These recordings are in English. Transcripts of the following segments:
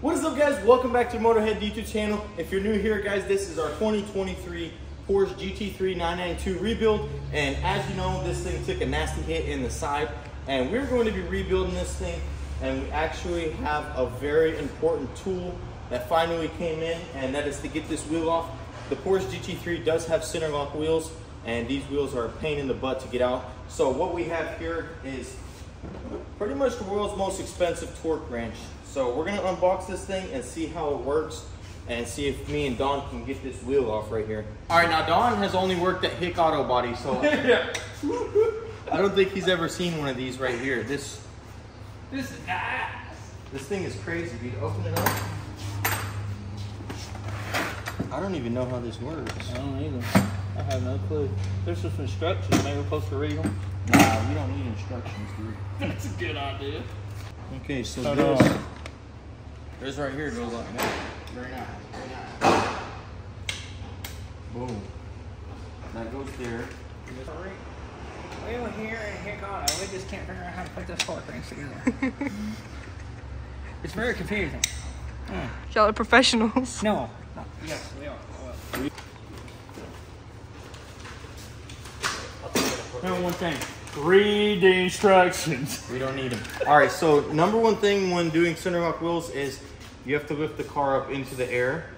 What is up, guys? Welcome back to Motorhead YouTube channel. If you're new here, guys, this is our 2023 Porsche GT3 992 rebuild. And as you know, this thing took a nasty hit in the side, and we're going to be rebuilding this thing. And we actually have a very important tool that finally came in, and that is to get this wheel off. The Porsche GT3 does have center lock wheels, and these wheels are a pain in the butt to get out. So what we have here is pretty much the world's most expensive torque wrench. So we're gonna unbox this thing and see how it works and see if me and Don can get this wheel off right here. All right, now Don has only worked at Hick Auto Body, so I don't think he's ever seen one of these right here. This is nice. This thing is crazy, dude. Open it up. I don't even know how this works. I don't either. I have no clue. There's some instructions. Maybe we're supposed to read them. Nah, we don't need instructions, dude. That's a good idea. Okay, so this right here goes like that. Very nice. Very nice. Boom. That goes there. Well, here and Hick Auto, we just can't figure out how to put this torque wrench together. It's very confusing. Y'all are professionals. No. Yes, we are. Remember one thing. Read the instructions. We don't need them. All right, so number one thing when doing center lock wheels is you have to lift the car up into the air.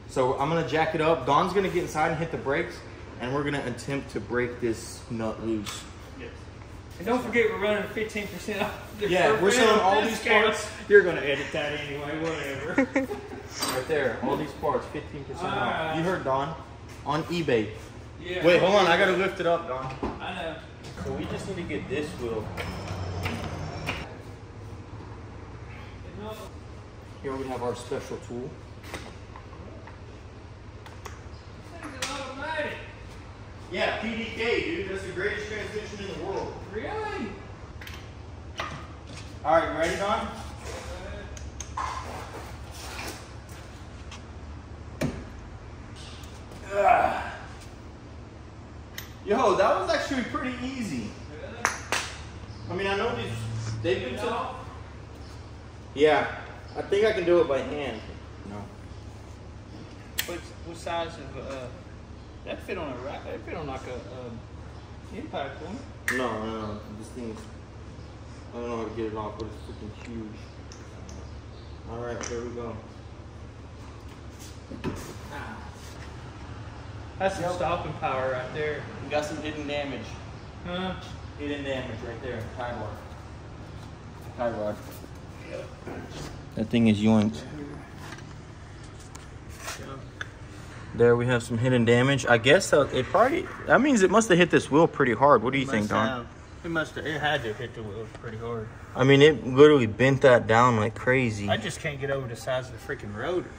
So I'm gonna jack it up. Don's gonna get inside and hit the brakes, and we're gonna attempt to break this nut loose. Yes. And don't forget, we're running 15% off. Yeah, we're selling all these parts. You're gonna edit that anyway, whatever. Right there, all these parts, 15% off. You heard Don, on eBay. Yeah. Wait, hold on, I gotta lift it up, Don. I know. So we just need to get this wheel. Here we have our special tool. This thing's an automatic. Yeah, PDK, dude. That's the greatest transmission in the world. Really? All right, you ready, Don? Yo, that was actually pretty easy. I mean, I know they've been tough. Yeah, I think I can do it by hand. No. What size of that fit on a rack? That fit on like a impact one. No. This thing's, I don't know how to get it off, but it's freaking huge. All right, here we go. That's some stopping power right there. We got some hidden damage. Huh? Hidden damage right there. Tie rod. Yep. That thing is yoinked. There we have some hidden damage. I guess that means it must have hit this wheel pretty hard. What do you think, Don? It had to hit the wheel pretty hard. I mean, it literally bent that down like crazy. I just can't get over the size of the freaking rotors.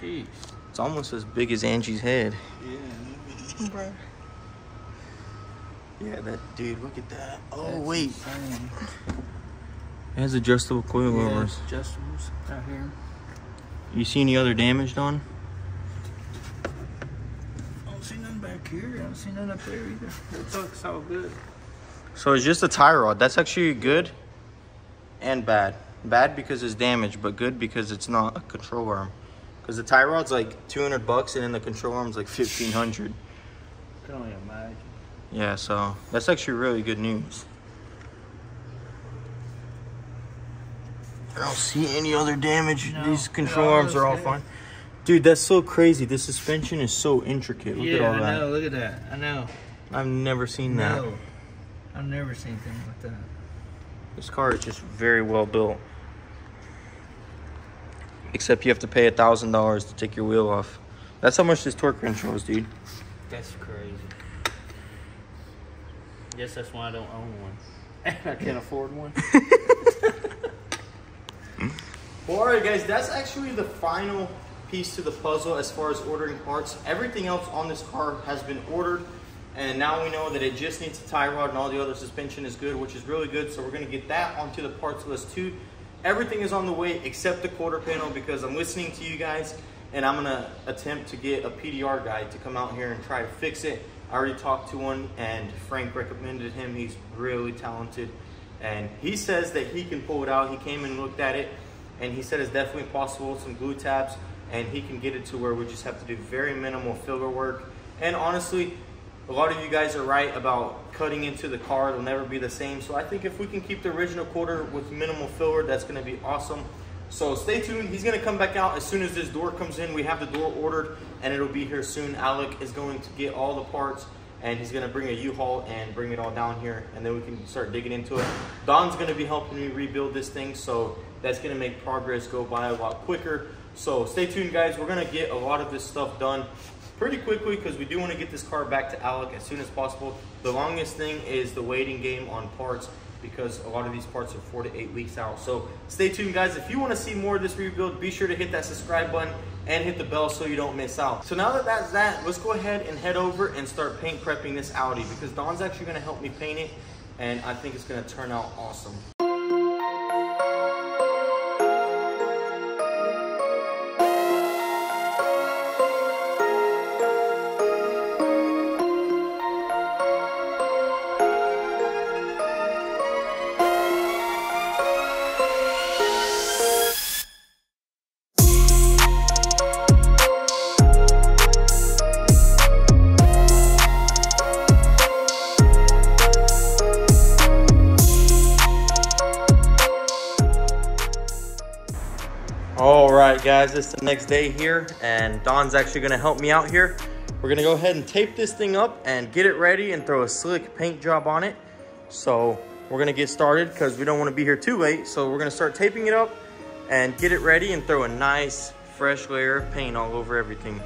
Jeez. It's almost as big as Angie's head. Yeah. Bro. Yeah, that dude, look at that. Oh, That's wait. insane. It has adjustable coilovers. Adjustables out here. You see any other damage, Don? I don't see nothing back here. I don't see nothing up there either. It looks all good. So it's just a tie rod. That's actually good and bad. Bad because it's damaged, but good because it's not a control arm. Because the tie rod's like $200 and then the control arm's like $1,500. I can only imagine. Yeah, so that's actually really good news. I don't see any other damage. No, these control arms are all fine. Dude, that's so crazy. The suspension is so intricate. Look at all that. I know. Look at that. I know. I've never seen that. No. I've never seen anything like that. This car is just very well built. Except you have to pay $1,000 to take your wheel off. That's how much this torque wrench was, dude. That's crazy. Guess that's why I don't own one. I can't afford one. Well, alright guys, that's actually the final piece to the puzzle as far as ordering parts. Everything else on this car has been ordered, and now we know that it just needs a tie rod and all the other suspension is good, which is really good. So we're going to get that onto the parts list too. Everything is on the way except the quarter panel, because I'm listening to you guys and I'm going to attempt to get a PDR guy to come out here and try to fix it. I already talked to one and Frank recommended him. He's really talented and he says that he can pull it out. He came and looked at it and he said it's definitely possible with some glue tabs, and he can get it to where we just have to do very minimal filler work. And honestly, a lot of you guys are right about cutting into the car. It'll never be the same. So I think if we can keep the original quarter with minimal filler, that's gonna be awesome. So stay tuned. He's gonna come back out as soon as this door comes in. We have the door ordered and it'll be here soon. Alec is going to get all the parts and he's gonna bring a U-Haul and bring it all down here, and then we can start digging into it. Don's gonna be helping me rebuild this thing, so that's gonna make progress go by a lot quicker. So stay tuned, guys. We're gonna get a lot of this stuff done pretty quickly because we do want to get this car back to Alec as soon as possible. The longest thing is the waiting game on parts because a lot of these parts are 4 to 8 weeks out. So stay tuned, guys. If you want to see more of this rebuild, be sure to hit that subscribe button and hit the bell so you don't miss out. So now that that's that, let's go ahead and head over and start paint prepping this Audi because Don's actually going to help me paint it, and I think it's going to turn out awesome. All right, guys, it's the next day here, and Don's actually gonna help me out here. We're gonna go ahead and tape this thing up and get it ready and throw a slick paint job on it. So we're gonna get started because we don't wanna be here too late. So we're gonna start taping it up and get it ready and throw a nice fresh layer of paint all over everything.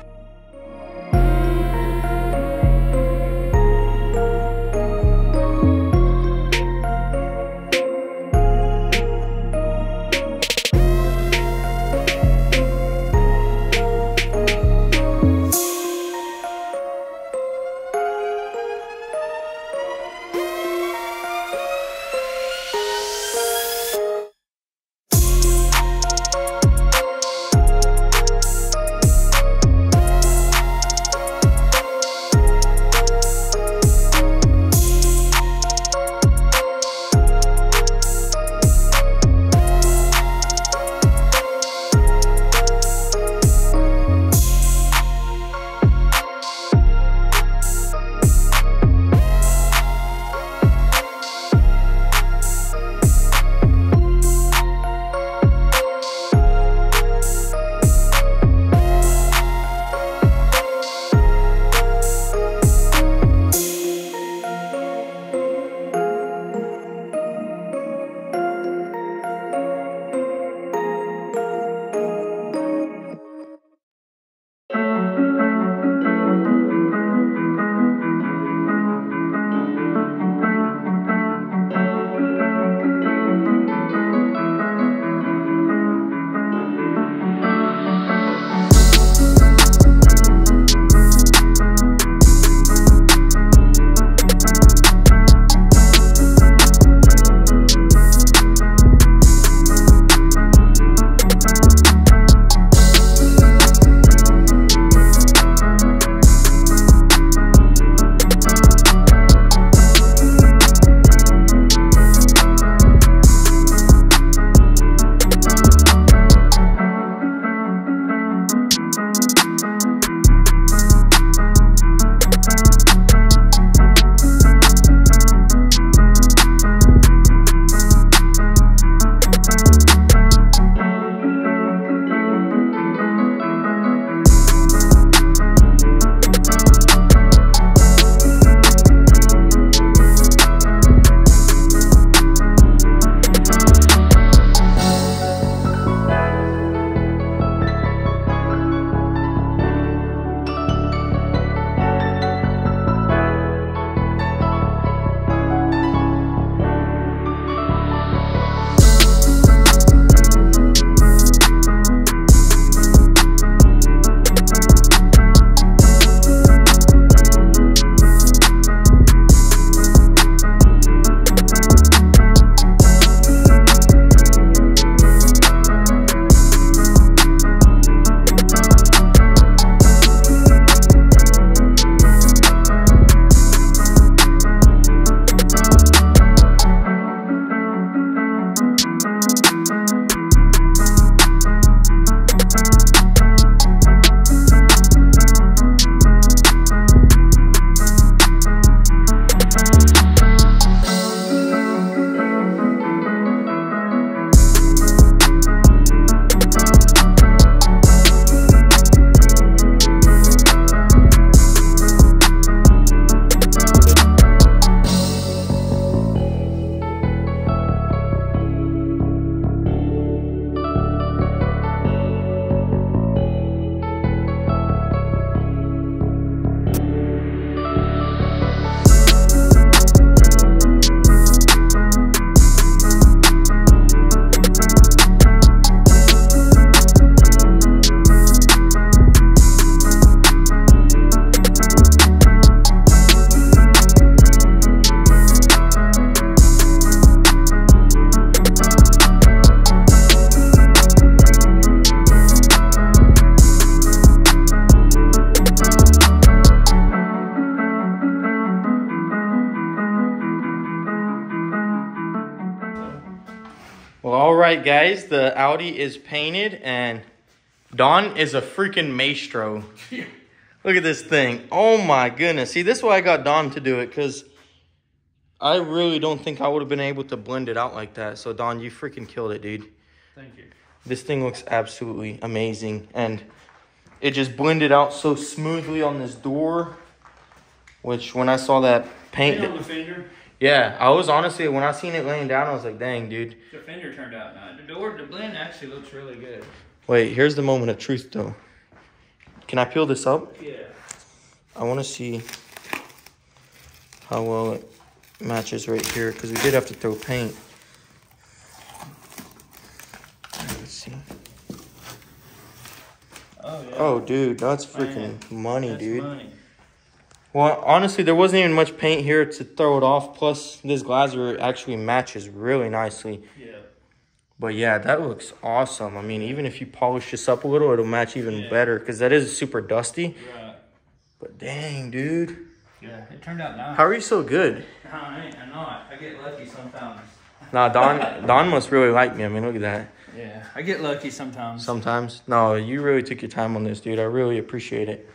right, guys, the Audi is painted and Don is a freaking maestro. Look at this thing. Oh my goodness. See, this is why I got Don to do it, because I really don't think I would have been able to blend it out like that. So Don, you freaking killed it, dude. Thank you. This thing looks absolutely amazing. And it just blended out so smoothly on this door, which when I saw that paint... on the fender? Yeah, I was honestly, when I seen it laying down, I was like, dang, dude. The fender turned out nice. The blend actually looks really good. Wait, here's the moment of truth, though. Can I peel this up? Yeah. I want to see how well it matches right here, because we did have to throw paint. Let's see. Oh, yeah. Oh, dude, that's freaking money, That's dude. money. Well, honestly, there wasn't even much paint here to throw it off. Plus, this glazer actually matches really nicely. Yeah. But yeah, that looks awesome. I mean, even if you polish this up a little, it'll match even better, because that is super dusty. Right. But dang, dude. Yeah, it turned out nice. How are you so good? No, I'm not. I get lucky sometimes. Nah, Don must really like me. I mean, look at that. Yeah, I get lucky sometimes. Sometimes. No, you really took your time on this, dude. I really appreciate it.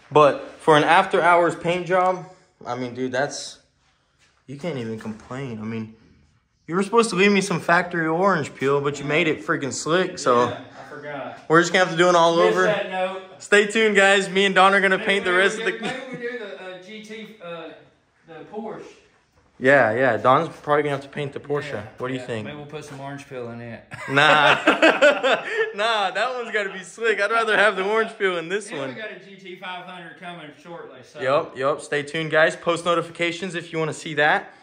But for an after hours paint job, I mean, dude, that's... You can't even complain. I mean, you were supposed to leave me some factory orange peel, but you made it freaking slick, so... Yeah, I forgot. We're just going to have to do it all over. That note. Stay tuned, guys. Me and Don are going to paint the rest of the... Maybe we do the GT, the Porsche. Yeah. Don's probably going to have to paint the Porsche. Yeah, What do you think? Maybe we'll put some orange peel in it. Nah. Nah, that one's got to be slick. I'd rather have the orange peel in this one. We got a GT500 coming shortly. So. Yep. Stay tuned, guys. Post notifications if you want to see that.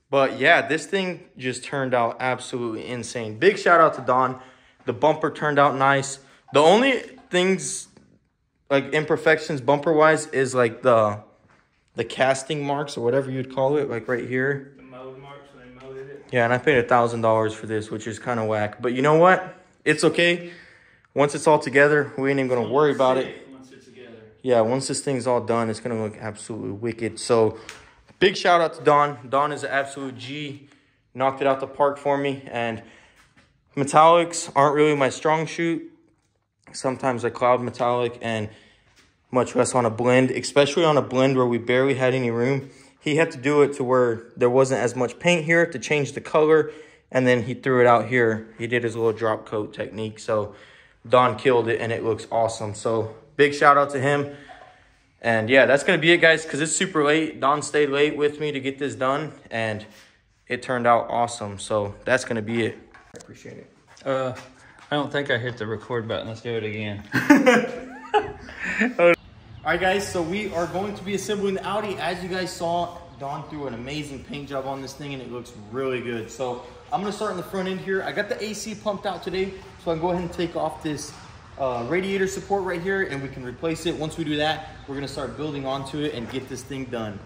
But yeah, this thing just turned out absolutely insane. Big shout out to Don. The bumper turned out nice. The only things, like imperfections bumper-wise, is like the casting marks or whatever you'd call it, like right here. The mold marks when they molded it. Yeah, and I paid $1,000 for this, which is kind of whack. But you know what? It's okay. Once it's all together, we ain't even going to worry about it. Once it's together. Yeah, once this thing's all done, it's going to look absolutely wicked. So, big shout out to Don. Don is an absolute G. Knocked it out the park for me. And metallics aren't really my strong suit. Sometimes I cloud metallic, and much less on a blend, especially on a blend where we barely had any room. He had to do it to where there wasn't as much paint here to change the color, and then he threw it out here. He did his little drop coat technique. So Don killed it, and it looks awesome. So big shout out to him. And yeah, that's going to be it, guys, because it's super late. Don stayed late with me to get this done, and it turned out awesome. So that's going to be it. I appreciate it. I don't think I hit the record button. Let's do it again. All right, guys, so we are going to be assembling the Audi. As you guys saw, Don threw an amazing paint job on this thing, and it looks really good. So I'm going to start in the front end here. I got the AC pumped out today, so I can go ahead and take off this radiator support right here, and we can replace it. Once we do that, we're going to start building onto it and get this thing done.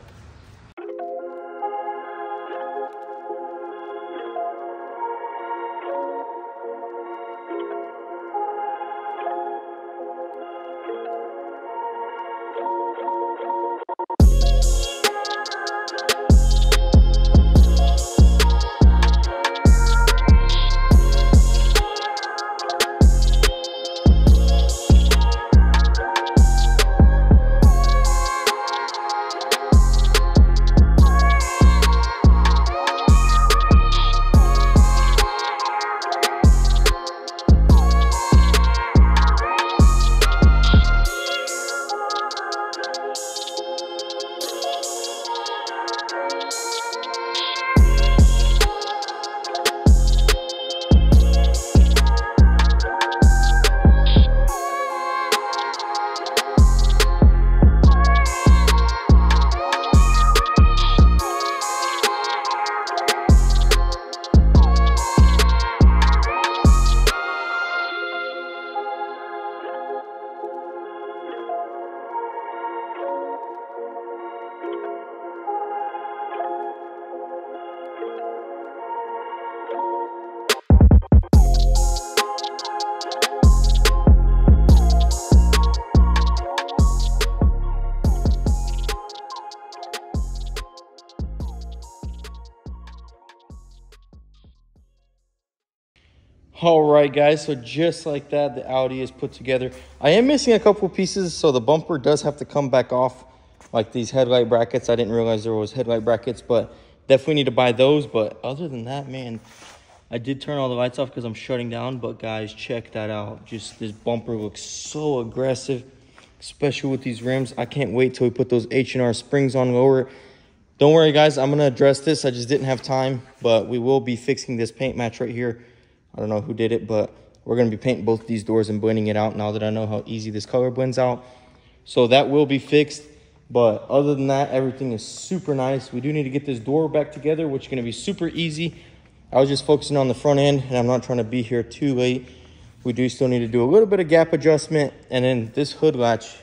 All right, guys, so just like that, the Audi is put together. I am missing a couple pieces, so the bumper does have to come back off, like these headlight brackets. I didn't realize there was headlight brackets, but definitely need to buy those. But other than that, man, I did turn all the lights off because I'm shutting down. But guys, check that out. Just this bumper looks so aggressive, especially with these rims. I can't wait till we put those H&R springs on lower. Don't worry, guys, I'm gonna address this. I just didn't have time, but we will be fixing this paint match right here. I don't know who did it, but we're going to be painting both these doors and blending it out now that I know how easy this color blends out. So that will be fixed. But other than that, everything is super nice. We do need to get this door back together, which is going to be super easy. I was just focusing on the front end, and I'm not trying to be here too late. We do still need to do a little bit of gap adjustment. And then this hood latch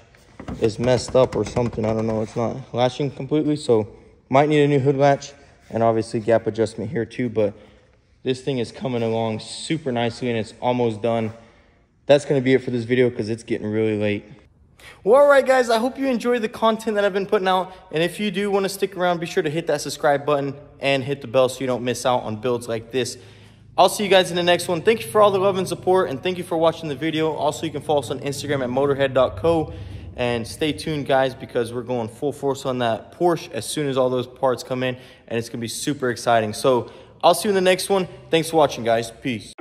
is messed up or something. I don't know. It's not latching completely. So might need a new hood latch and obviously gap adjustment here too. But this thing is coming along super nicely and it's almost done. That's going to be it for this video because it's getting really late. Well, all right, guys, I hope you enjoy the content that I've been putting out. And if you do want to stick around, be sure to hit that subscribe button and hit the bell so you don't miss out on builds like this. I'll see you guys in the next one. Thank you for all the love and support, and thank you for watching the video. Also, you can follow us on Instagram at motorhead.co. And stay tuned, guys, because we're going full force on that Porsche as soon as all those parts come in. And it's going to be super exciting. So I'll see you in the next one. Thanks for watching, guys. Peace.